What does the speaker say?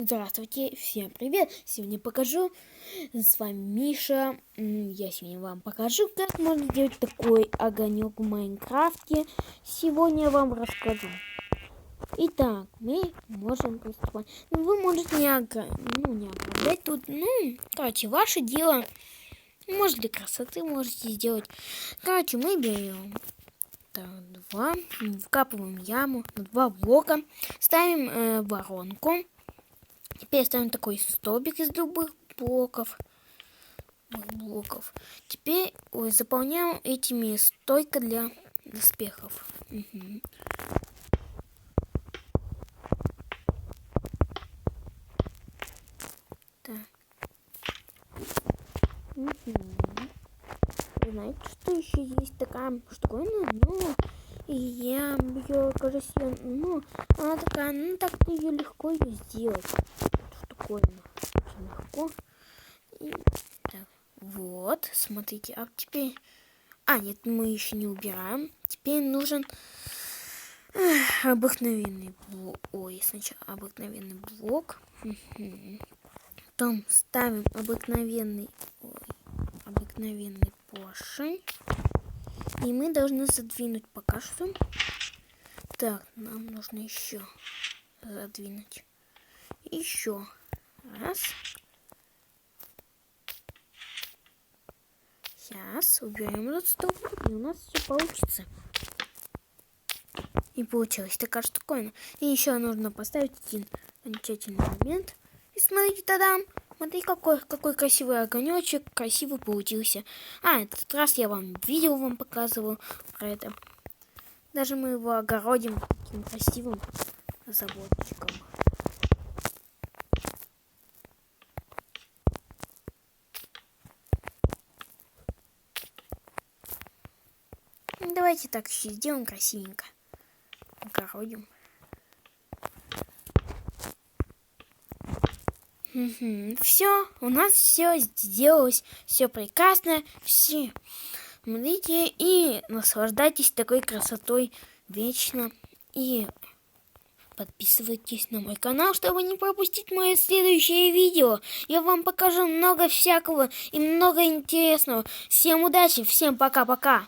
Здравствуйте, всем привет! Сегодня покажу, с вами Миша. Я сегодня вам покажу, как можно сделать такой огонек в Майнкрафте. Сегодня я вам расскажу. Итак, мы можем приступать. Вы можете не оправдать тут. Короче, ваше дело. Может, для красоты можете сделать. Короче, мы берем вкапываем яму на 2 блока, ставим воронку. Теперь ставим такой столбик из любых блоков. Теперь заполняем этими стойка для доспехов. Так. Вы знаете, что еще есть такая штуковина? Я ее, кажется, она такая, так ее легко ее сделать. Штуковина. Очень легко. Так, вот, смотрите, а теперь... нет, мы еще не убираем. Теперь нужен обыкновенный блок. Сначала обыкновенный блок. Потом ставим обыкновенный поршень. И мы должны задвинуть пока что. Так, нам нужно еще задвинуть. Еще раз. Сейчас уберем этот столбик, и у нас все получится. И получилась такая штуковина. И еще нужно поставить один окончательный момент. И смотрите, тадам! Смотри, какой красивый огонечек, красивый получился. Этот раз я вам видео показывал про это. Даже мы его огородим таким красивым заводчиком. Давайте так еще сделаем красивенько. Огородим. Все, у нас все сделалось, все прекрасно, все. Смотрите и наслаждайтесь такой красотой вечно. И подписывайтесь на мой канал, чтобы не пропустить мое следующее видео. Я вам покажу много всякого и много интересного. Всем удачи, всем пока-пока.